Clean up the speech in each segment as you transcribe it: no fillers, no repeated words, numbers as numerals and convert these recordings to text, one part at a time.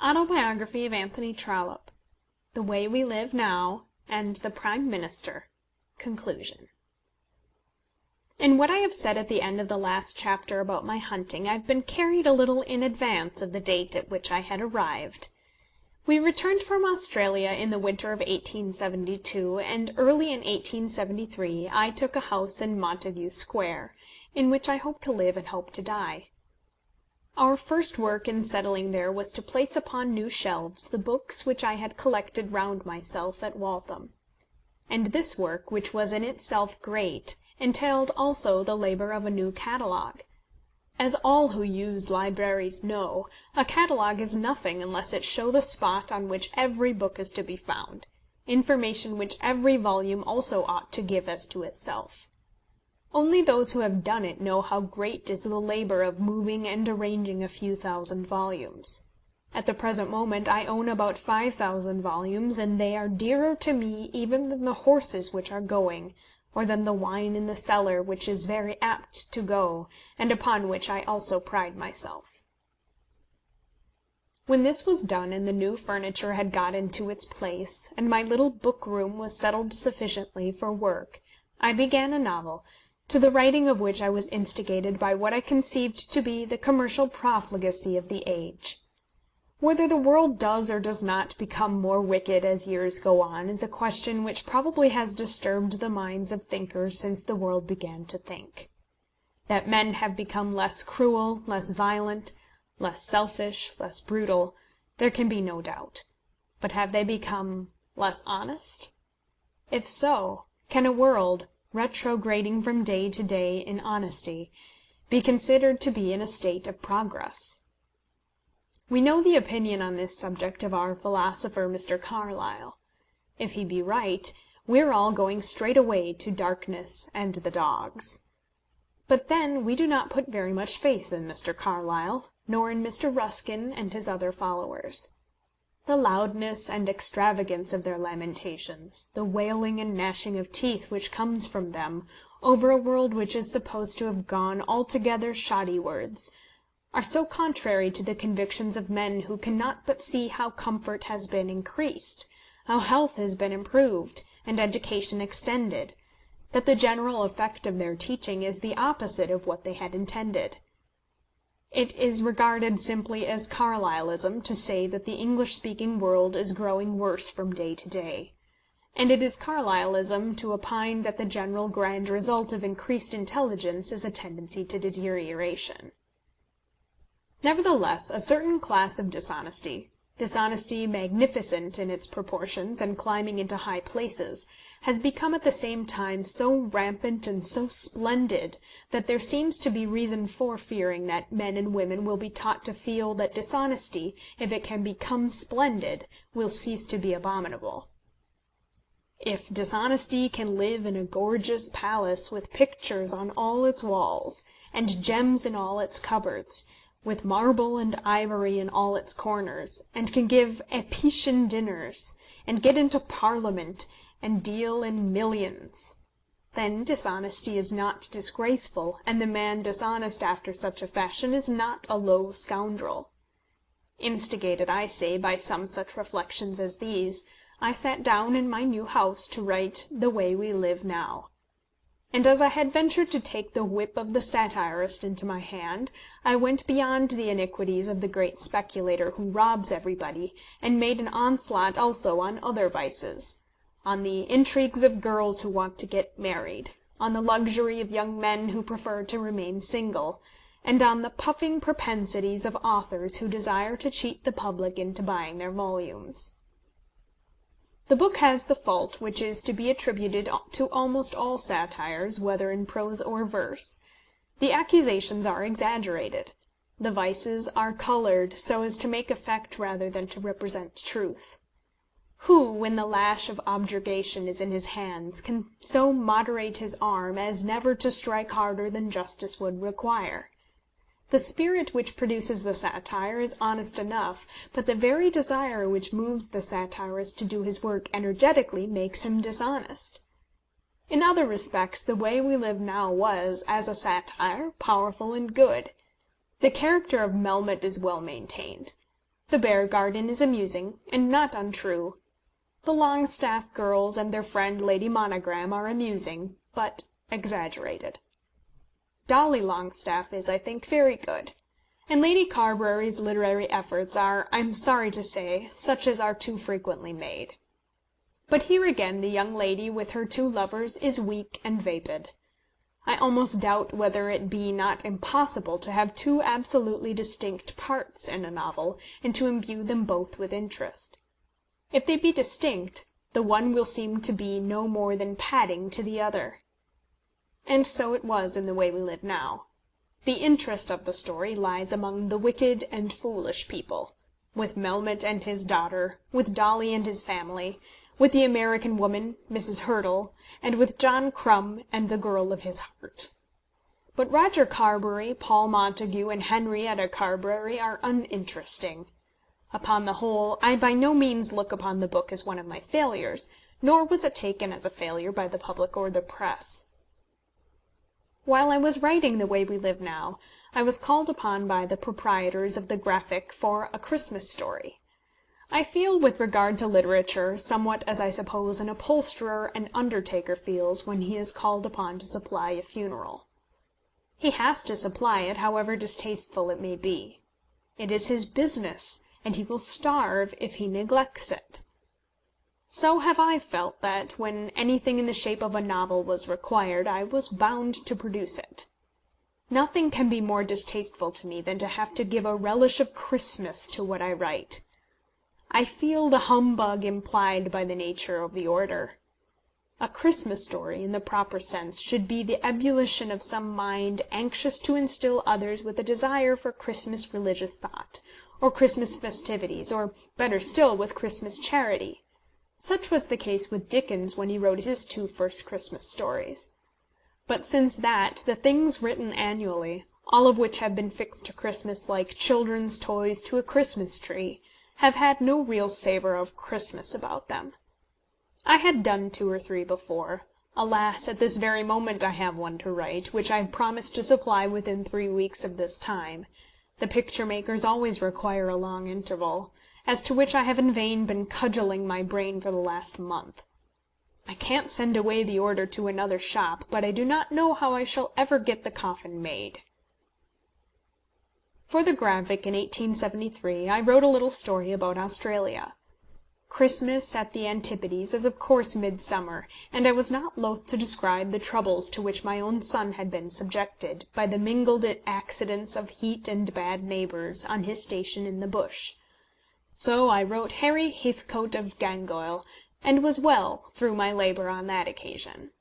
Autobiography of Anthony Trollope, The Way We Live Now, and The Prime Minister. Conclusion. In what I have said at the end of the last chapter about my hunting, I have been carried a little in advance of the date at which I had arrived. We returned from Australia in the winter of 1872, and early in 1873 I took a house in Montague Square, in which I hope to live and hope to die. Our first work in settling there was to place upon new shelves the books which I had collected round myself at Waltham. And this work, which was in itself great, entailed also the labour of a new catalogue. As all who use libraries know, a catalogue is nothing unless it show the spot on which every book is to be found, information which every volume also ought to give as to itself. Only those who have done it know how great is the labour of moving and arranging a few thousand volumes. At the present moment I own about 5,000 volumes, and they are dearer to me even than the horses which are going, or than the wine in the cellar which is very apt to go, and upon which I also pride myself. When this was done, and the new furniture had got into its place, and my little book-room was settled sufficiently for work, I began a novel, to the writing of which I was instigated by what I conceived to be the commercial profligacy of the age. Whether the world does or does not become more wicked as years go on is a question which probably has disturbed the minds of thinkers since the world began to think. That men have become less cruel, less violent, less selfish, less brutal, there can be no doubt. But have they become less honest? If so, can a world, retrograding from day to day in honesty, be considered to be in a state of progress? We know the opinion on this subject of our philosopher Mr. Carlyle. If he be right, we are all going straight away to darkness and the dogs. But then we do not put very much faith in Mr. Carlyle, nor in Mr. Ruskin and his other followers. The loudness and extravagance of their lamentations, the wailing and gnashing of teeth which comes from them over a world which is supposed to have gone altogether shoddywards, are so contrary to the convictions of men who cannot but see how comfort has been increased, how health has been improved, and education extended, that the general effect of their teaching is the opposite of what they had intended. It is regarded simply as Carlylism to say that the English-speaking world is growing worse from day to day, and it is Carlylism to opine that the general grand result of increased intelligence is a tendency to deterioration. Nevertheless, a certain class of dishonesty magnificent in its proportions and climbing into high places, has become at the same time so rampant and so splendid that there seems to be reason for fearing that men and women will be taught to feel that dishonesty, if it can become splendid, will cease to be abominable. If dishonesty can live in a gorgeous palace with pictures on all its walls, and gems in all its cupboards, with marble and ivory in all its corners, and can give Apician dinners, and get into Parliament, and deal in millions, then dishonesty is not disgraceful, and the man dishonest after such a fashion is not a low scoundrel. Instigated, I say, by some such reflections as these, I sat down in my new house to write The Way We Live Now. And as I had ventured to take the whip of the satirist into my hand, I went beyond the iniquities of the great speculator who robs everybody, and made an onslaught also on other vices, on the intrigues of girls who want to get married, on the luxury of young men who prefer to remain single, and on the puffing propensities of authors who desire to cheat the public into buying their volumes. The book has the fault which is to be attributed to almost all satires, whether in prose or verse. The accusations are exaggerated. The vices are coloured so as to make effect rather than to represent truth. Who, when the lash of objurgation is in his hands, can so moderate his arm as never to strike harder than justice would require? The spirit which produces the satire is honest enough, but the very desire which moves the satirist to do his work energetically makes him dishonest. In other respects The Way We Live Now was, as a satire, powerful and good. The character of Melmotte is well maintained. The Bear Garden is amusing, and not untrue. The Longstaff girls and their friend Lady Monogram are amusing, but exaggerated. Dolly Longstaff is, I think, very good. And Lady Carbury's literary efforts are, I am sorry to say, such as are too frequently made. But here again the young lady with her two lovers is weak and vapid. I almost doubt whether it be not impossible to have two absolutely distinct parts in a novel, and to imbue them both with interest. If they be distinct, the one will seem to be no more than padding to the other. And so it was in The Way We Live Now. The interest of the story lies among the wicked and foolish people, with Melmotte and his daughter, with Dolly and his family, with the American woman, Mrs. Hurtle, and with John Crumb and the girl of his heart. But Roger Carbury, Paul Montague, and Henrietta Carbury are uninteresting. Upon the whole, I by no means look upon the book as one of my failures, nor was it taken as a failure by the public or the press. While I was writing The Way We Live Now, I was called upon by the proprietors of the Graphic for a Christmas story. I feel with regard to literature somewhat as I suppose an upholsterer and undertaker feels when he is called upon to supply a funeral. He has to supply it, however distasteful it may be. It is his business, and he will starve if he neglects it. So have I felt that, when anything in the shape of a novel was required, I was bound to produce it. Nothing can be more distasteful to me than to have to give a relish of Christmas to what I write. I feel the humbug implied by the nature of the order. A Christmas story, in the proper sense, should be the ebullition of some mind anxious to instil others with a desire for Christmas religious thought, or Christmas festivities, or, better still, with Christmas charity. Such was the case with Dickens when he wrote his two first Christmas stories. But since that, the things written annually, all of which have been fixed to Christmas like children's toys to a Christmas tree, have had no real savour of Christmas about them. I had done 2 or 3 before. Alas, at this very moment I have one to write, which I have promised to supply within 3 weeks of this time. The picture makers always require a long interval, as to which I have in vain been cudgelling my brain for the last month. I can't send away the order to another shop, but I do not know how I shall ever get the coffin made. For the Graphic in 1873 I wrote a little story about Australia. Christmas at the Antipodes is of course midsummer, and I was not loath to describe the troubles to which my own son had been subjected, by the mingled accidents of heat and bad neighbours, on his station in the bush. So I wrote Harry Heathcote of Gangoil, and was well through my labour on that occasion.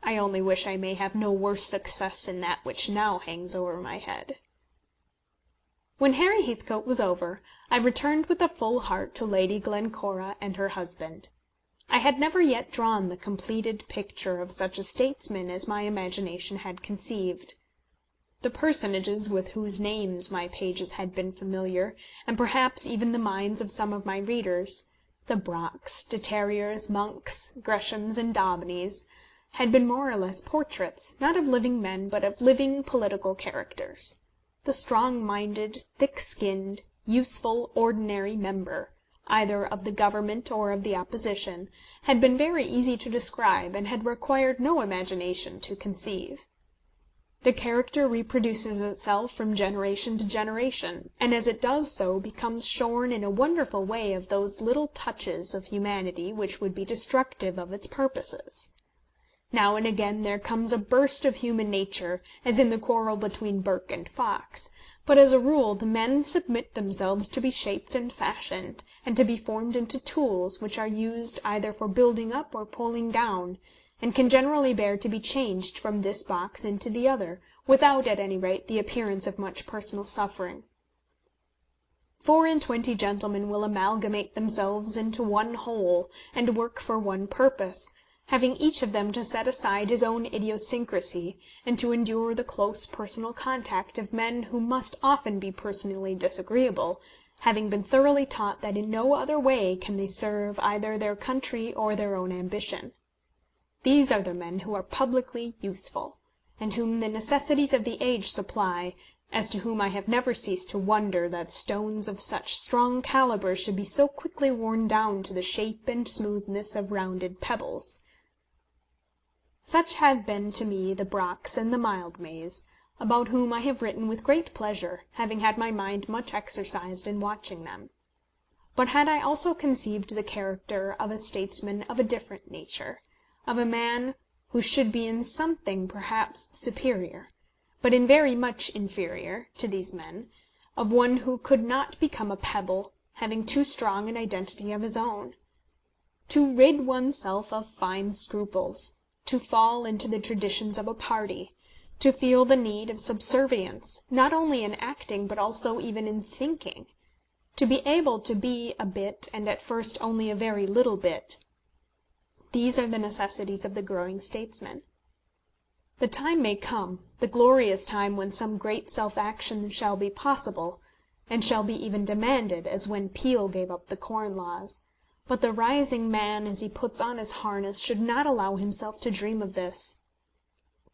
I only wish I may have no worse success in that which now hangs over my head. When Harry Heathcote was over, I returned with a full heart to Lady Glencora and her husband. I had never yet drawn the completed picture of such a statesman as my imagination had conceived. The personages with whose names my pages had been familiar, and perhaps even the minds of some of my readers, the Brocks, De Terriers, Monks, Greshams, and Daubeneys, had been more or less portraits, not of living men, but of living political characters. The strong-minded, thick-skinned, useful, ordinary member, either of the Government or of the Opposition, had been very easy to describe, and had required no imagination to conceive. The character reproduces itself from generation to generation, and as it does so becomes shorn in a wonderful way of those little touches of humanity which would be destructive of its purposes. Now and again there comes a burst of human nature, as in the quarrel between Burke and Fox, but as a rule the men submit themselves to be shaped and fashioned, and to be formed into tools which are used either for building up or pulling down, and can generally bear to be changed from this box into the other, without at any rate the appearance of much personal suffering. 24 gentlemen will amalgamate themselves into one whole, and work for one purpose, having each of them to set aside his own idiosyncrasy, and to endure the close personal contact of men who must often be personally disagreeable, having been thoroughly taught that in no other way can they serve either their country or their own ambition. These are the men who are publicly useful, and whom the necessities of the age supply, as to whom I have never ceased to wonder that stones of such strong calibre should be so quickly worn down to the shape and smoothness of rounded pebbles. Such have been to me the Brocks and the Mildmays, about whom I have written with great pleasure, having had my mind much exercised in watching them. But had I also conceived the character of a statesman of a different nature, of a man who should be in something perhaps superior, but in very much inferior, to these men, of one who could not become a pebble, having too strong an identity of his own, to rid oneself of fine scruples, to fall into the traditions of a party, to feel the need of subservience, not only in acting but also even in thinking, to be able to be a bit, and at first only a very little bit, these are the necessities of the growing statesman. The time may come, the glorious time, when some great self-action shall be possible, and shall be even demanded, as when Peel gave up the Corn Laws. But the rising man, as he puts on his harness, should not allow himself to dream of this.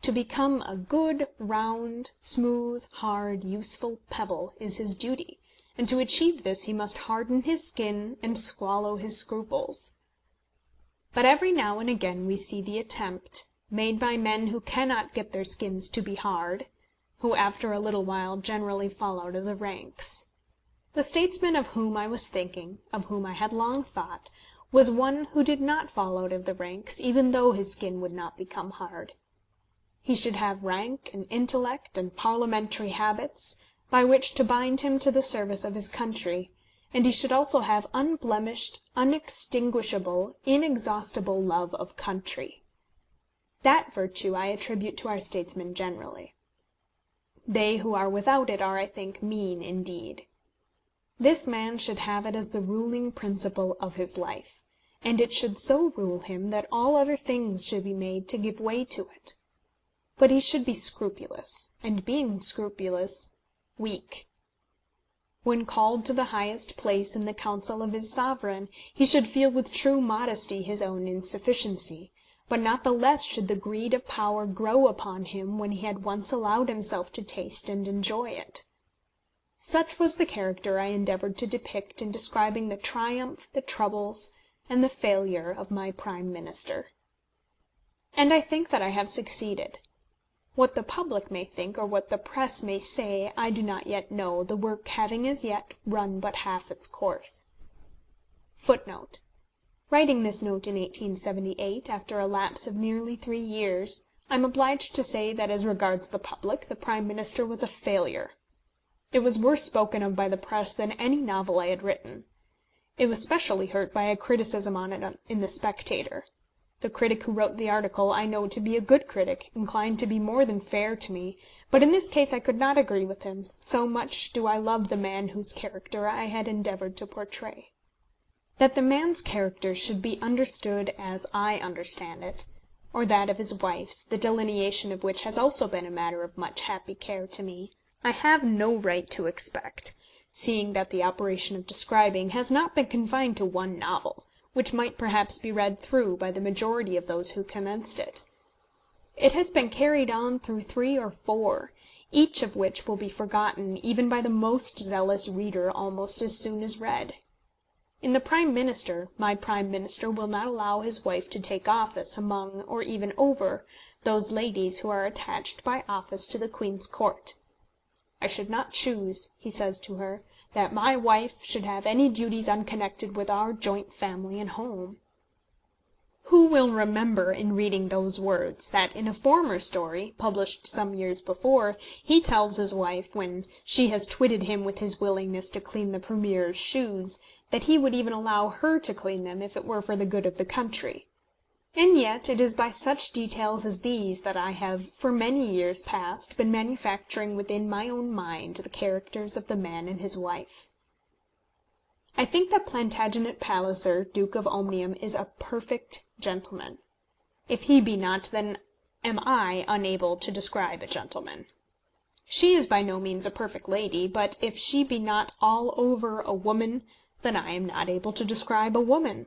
To become a good, round, smooth, hard, useful pebble is his duty, and to achieve this he must harden his skin and swallow his scruples. But every now and again we see the attempt, made by men who cannot get their skins to be hard, who after a little while generally fall out of the ranks. The statesman of whom I was thinking, of whom I had long thought, was one who did not fall out of the ranks, even though his skin would not become hard. He should have rank and intellect and parliamentary habits, by which to bind him to the service of his country, and he should also have unblemished, unextinguishable, inexhaustible love of country. That virtue I attribute to our statesmen generally. They who are without it are, I think, mean indeed. This man should have it as the ruling principle of his life, and it should so rule him that all other things should be made to give way to it. But he should be scrupulous, and being scrupulous, weak. When called to the highest place in the council of his sovereign, he should feel with true modesty his own insufficiency, but not the less should the greed of power grow upon him when he had once allowed himself to taste and enjoy it. Such was the character I endeavoured to depict in describing the triumph, the troubles, and the failure of my Prime Minister. And I think that I have succeeded. What the public may think, or what the press may say, I do not yet know, the work having as yet run but half its course. Footnote. Writing this note in 1878, after a lapse of nearly 3 years, I am obliged to say that as regards the public, the Prime Minister was a failure. It was worse spoken of by the press than any novel I had written. It was specially hurt by a criticism on it in the Spectator. The critic who wrote the article I know to be a good critic, inclined to be more than fair to me, but in this case I could not agree with him, so much do I love the man whose character I had endeavoured to portray. That the man's character should be understood as I understand it, or that of his wife's, the delineation of which has also been a matter of much happy care to me, I have no right to expect, seeing that the operation of describing has not been confined to one novel, which might perhaps be read through by the majority of those who commenced it. It has been carried on through 3 or 4, each of which will be forgotten even by the most zealous reader almost as soon as read. In the Prime Minister, my Prime Minister will not allow his wife to take office among, or even over, those ladies who are attached by office to the Queen's Court. I should not choose, he says to her, that my wife should have any duties unconnected with our joint family and home. Who will remember, in reading those words, that in a former story, published some years before, he tells his wife, when she has twitted him with his willingness to clean the Premier's shoes, that he would even allow her to clean them if it were for the good of the country? And yet it is by such details as these that I have, for many years past, been manufacturing within my own mind the characters of the man and his wife. I think that Plantagenet Palliser, Duke of Omnium, is a perfect gentleman. If he be not, then am I unable to describe a gentleman. She is by no means a perfect lady, but if she be not all over a woman, then I am not able to describe a woman.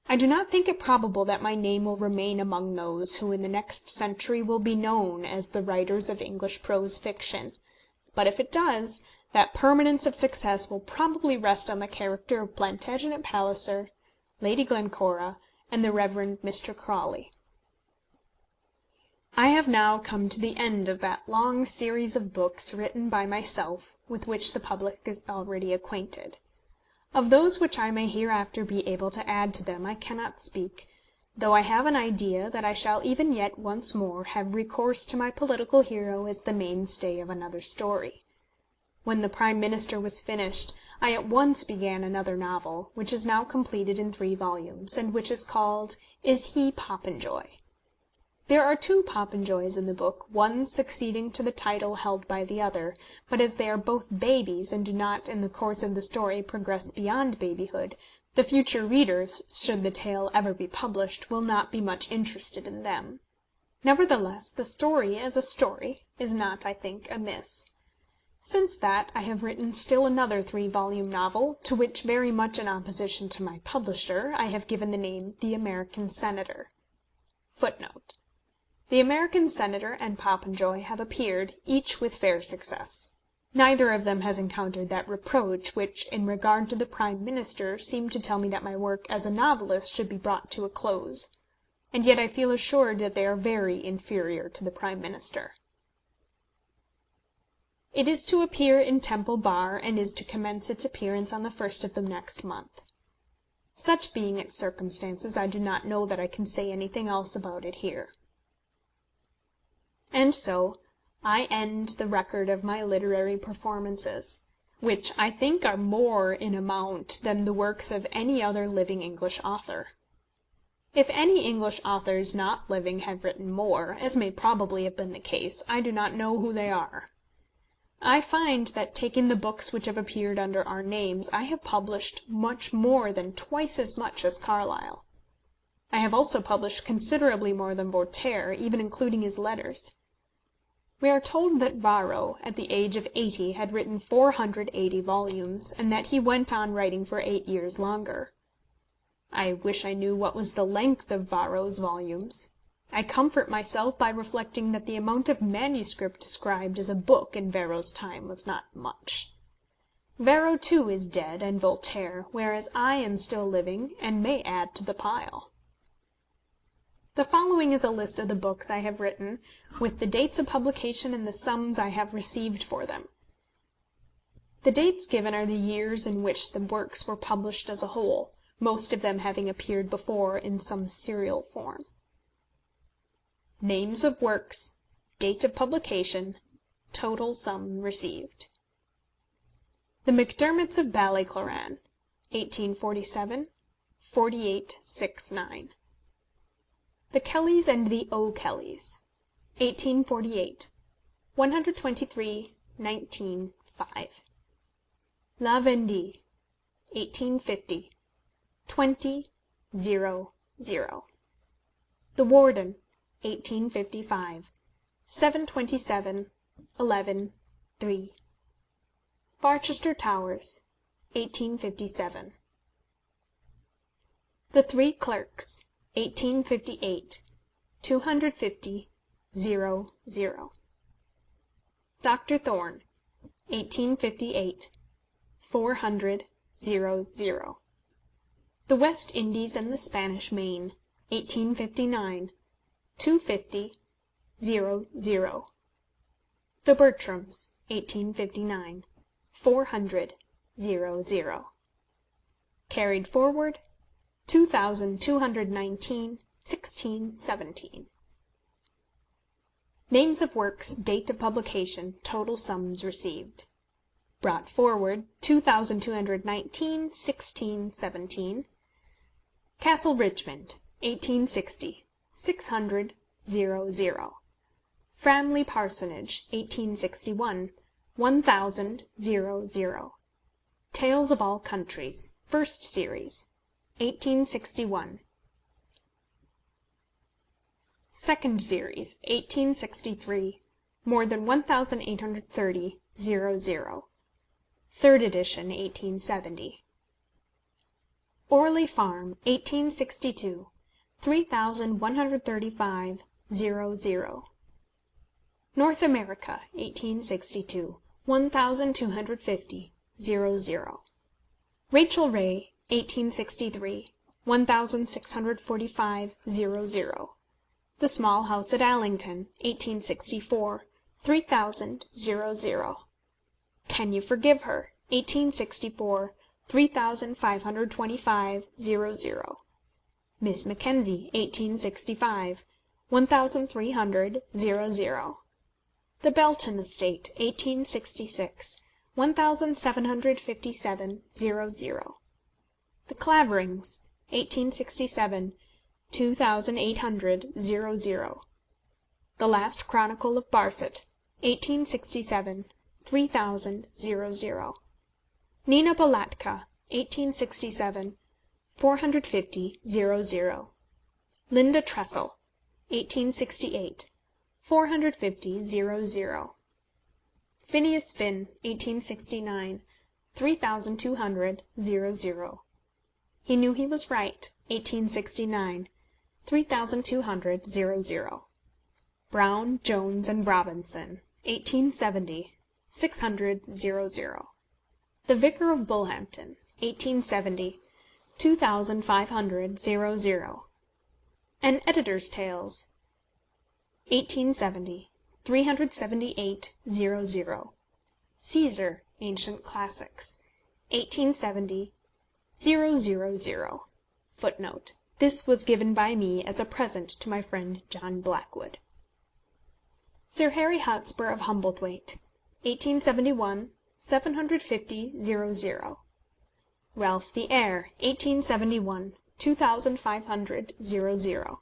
I do not think it probable that my name will remain among those who in the next century will be known as the writers of English prose fiction, but if it does, that permanence of success will probably rest on the character of Plantagenet Palliser, Lady Glencora, and the Reverend Mr. Crawley. I have now come to the end of that long series of books written by myself, with which the public is already acquainted. Of those which I may hereafter be able to add to them I cannot speak, though I have an idea that I shall even yet once more have recourse to my political hero as the mainstay of another story. When The Prime Minister was finished, I at once began another novel, which is now completed in 3 volumes, and which is called Is He Popenjoy? There are 2 Popenjoys in the book, one succeeding to the title held by the other, but as they are both babies, and do not in the course of the story progress beyond babyhood, the future readers, should the tale ever be published, will not be much interested in them. Nevertheless, the story as a story is not, I think, amiss. Since that, I have written still another 3-volume novel, to which, very much in opposition to my publisher, I have given the name The American Senator. The American Senator and Popenjoy have appeared, each with fair success. Neither of them has encountered that reproach which, in regard to the Prime Minister, seemed to tell me that my work as a novelist should be brought to a close. And yet I feel assured that they are very inferior to the Prime Minister. It is to appear in Temple Bar, and is to commence its appearance on the 1st of the next month. Such being its circumstances, I do not know that I can say anything else about it here. And so I end the record of my literary performances, which I think are more in amount than the works of any other living English author. If any English authors not living have written more, as may probably have been the case, I do not know who they are. I find that, taking the books which have appeared under our names, I have published much more than twice as much as Carlyle. I have also published considerably more than Voltaire, even including his letters. We are told that Varro, at the age of 80, had written 480 volumes, and that he went on writing for 8 years longer. I wish I knew what was the length of Varro's volumes. I comfort myself by reflecting that the amount of manuscript described as a book in Varro's time was not much. Varro too is dead, and Voltaire, whereas I am still living, and may add to the pile. The following is a list of the books I have written, with the dates of publication and the sums I have received for them. The dates given are the years in which the works were published as a whole, most of them having appeared before in some serial form. Names of works, date of publication, total sum received. The Macdermots of Ballycloran, 1847, 4869. The Kellys and the O'Kellys, 1848, 123, 19, 5. La Vendée, 1850, 20, 0, 0. The Warden, 1855, 727, 11, 3. Barchester Towers, 1857. The Three Clerks, 1858, 250, 0, 0. Dr. Thorne, 1858, 400, 0, 0. The West Indies and the Spanish Main, 1859, 250, 0, 0. The Bertrams, 1859, 400, 0, 0. Carried forward, 2219, 16, 17. Names of works, date of publication, total sums received. Brought forward, 2219, 16, 17. Castle Richmond, 1860, 600, 0, 0. Framley Parsonage, 1861, 1000, 0, 0. Tales of All Countries, first series, 1861. Second series, 1863, more than 1830, 0, 0. Third edition, 1870. Orley Farm, 1862, 3135, 0, 0. North America, 1862, 1250, 00. Rachel Ray, 1863, 1645, 00. The Small House at Allington, 1864, 3000, 00. Can You Forgive Her, 1864, 3525, 00. Miss Mackenzie, 1865, 1300, 00. The Belton Estate, 1866, 1757, 00. The Claverings, 1867, 2800, 00. The Last Chronicle of Barset, 1867, 3000, 00. Nina Balatka, 1867, 450, 00. Linda Tressel, 1868, 450, 00. Phineas Finn, 1869, 3200, 00. He Knew He Was Right, 1869, 3200, 00. Brown, Jones, and Robinson, 1870, 600, 00. The Vicar of Bullhampton, 1870, 2500, 00. An Editor's Tales, 1870, 378, 00. Caesar, Ancient Classics, 1870, 000. Footnote. This was given by me as a present to my friend John Blackwood. Sir Harry Hotspur of Humblethwaite, 1871, 750, 00. Ralph the Heir, 1871, 2500, 00.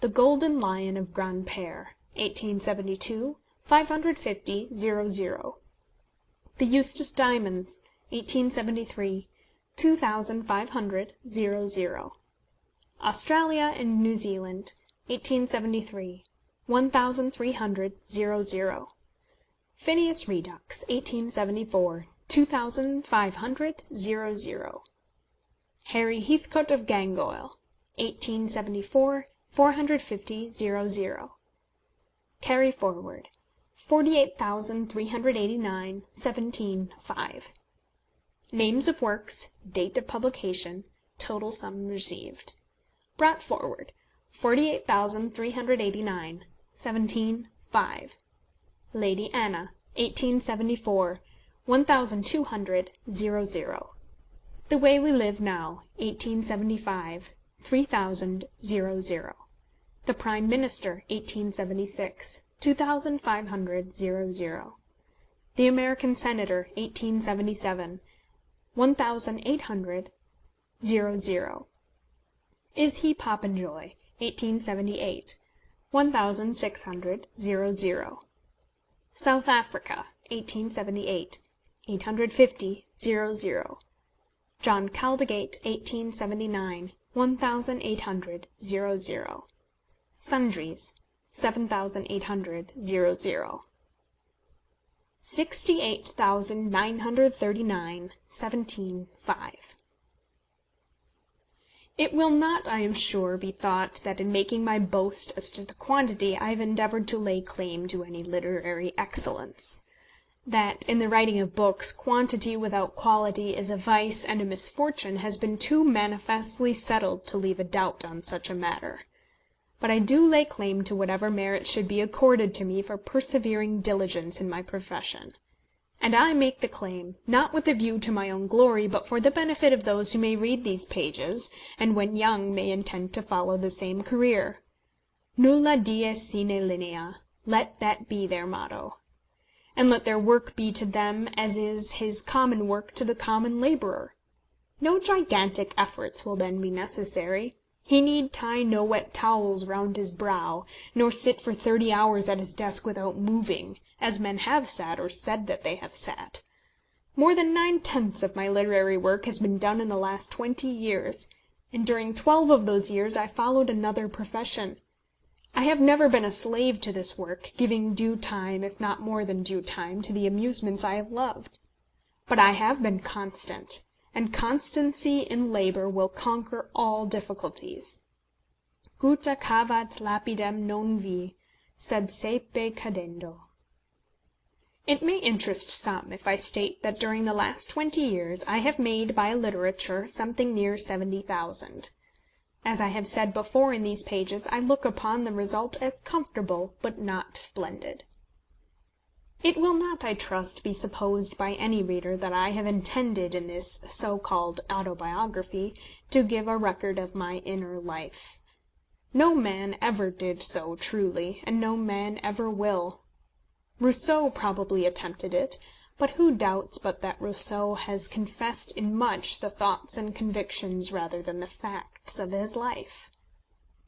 The Golden Lion of Grandpere, 1872, 550, 00. The Eustace Diamonds, 1873, 2500, 00. Australia and New Zealand, 1873, 1300, 00. Phineas Redux, 1874, 2500, 00. Harry Heathcote of Gangoil, 1874, 450, 00. Carry Forward, 48,389, 17/5. Names of works, date of publication, total sum received. Brought forward, 48,389, 17/5. Lady Anna, 1874, 1200, 00. The Way We Live Now, 1875, 3000, 00. The Prime Minister, 1876, 2500, 00. The American Senator, 1877, 1800, 00. Is He Popenjoy, 1878, 1600, 00. South Africa, 1878, 850, 00. John Caldegate, 1879, 1800, 00. Sundries, 7800, 00. 68,939, 17/5. It will not, I am sure, be thought that in making my boast as to the quantity I have endeavoured to lay claim to any literary excellence. That, in the writing of books, quantity without quality is a vice and a misfortune has been too manifestly settled to leave a doubt on such a matter. But I do lay claim to whatever merit should be accorded to me for persevering diligence in my profession. And I make the claim, not with a view to my own glory, but for the benefit of those who may read these pages, and when young may intend to follow the same career. Nulla dies sine linea, let that be their motto. And let their work be to them as is his common work to the common labourer. No gigantic efforts will then be necessary. He need tie no wet towels round his brow, nor sit for 30 hours at his desk without moving, as men have sat or said that they have sat. More than 9/10 of my literary work has been done in the last 20 years, and during 12 of those years I followed another profession. I have never been a slave to this work, giving due time, if not more than due time, to the amusements I have loved. But I have been constant, and constancy in labour will conquer all difficulties. Gutta cavat lapidem non vi, sed saepe cadendo. It may interest some if I state that during the last 20 years I have made by literature something near 70,000. As I have said before in these pages, I look upon the result as comfortable, but not splendid. It will not, I trust, be supposed by any reader that I have intended in this so-called autobiography to give a record of my inner life. No man ever did so truly, and no man ever will. Rousseau probably attempted it, but who doubts but that Rousseau has confessed in much the thoughts and convictions rather than the facts of his life?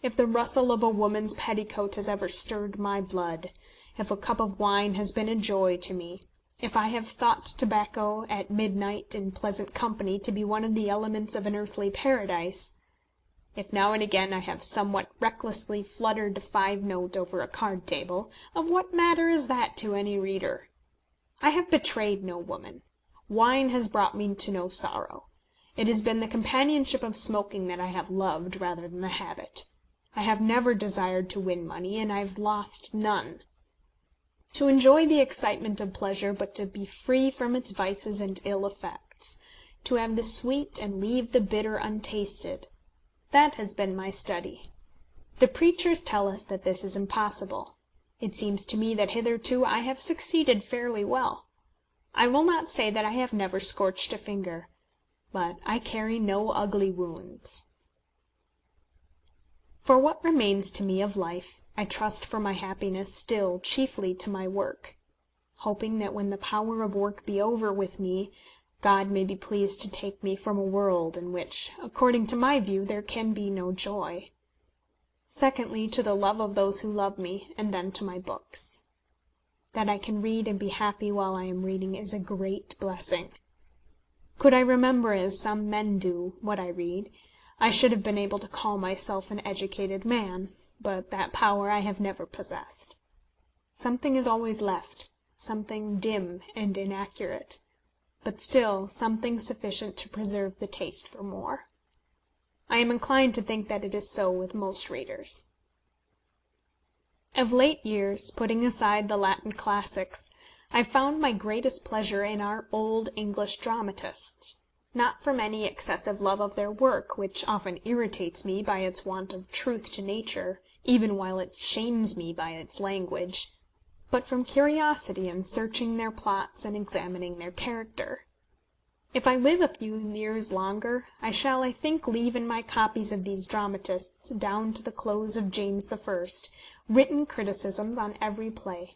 If the rustle of a woman's petticoat has ever stirred my blood, if a cup of wine has been a joy to me, if I have thought tobacco at midnight in pleasant company to be one of the elements of an earthly paradise, if now and again I have somewhat recklessly fluttered a 5-note over a card-table, of what matter is that to any reader? I have betrayed no woman. Wine has brought me to no sorrow. It has been the companionship of smoking that I have loved rather than the habit. I have never desired to win money, and I have lost none. To enjoy the excitement of pleasure, but to be free from its vices and ill effects, to have the sweet and leave the bitter untasted, that has been my study. The preachers tell us that this is impossible. It seems to me that hitherto I have succeeded fairly well. I will not say that I have never scorched a finger, but I carry no ugly wounds. For what remains to me of life, I trust for my happiness still chiefly to my work, hoping that when the power of work be over with me, God may be pleased to take me from a world in which, according to my view, there can be no joy. Secondly, to the love of those who love me, and then to my books. That I can read and be happy while I am reading is a great blessing. Could I remember, as some men do, what I read, I should have been able to call myself an educated man, but that power I have never possessed. Something is always left, something dim and inaccurate, but still something sufficient to preserve the taste for more. I am inclined to think that it is so with most readers. Of late years, putting aside the Latin classics, I found my greatest pleasure in our old English dramatists, not from any excessive love of their work, which often irritates me by its want of truth to nature, even while it shames me by its language, but from curiosity in searching their plots and examining their character. If I live a few years longer, I shall, I think, leave in my copies of these dramatists, down to the close of James I, written criticisms on every play.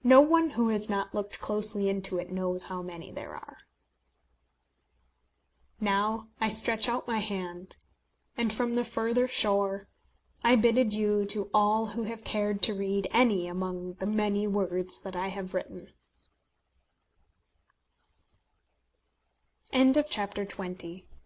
No one who has not looked closely into it knows how many there are. Now I stretch out my hand, and from the further shore I bid adieu to all who have cared to read any among the many words that I have written. End of chapter 20.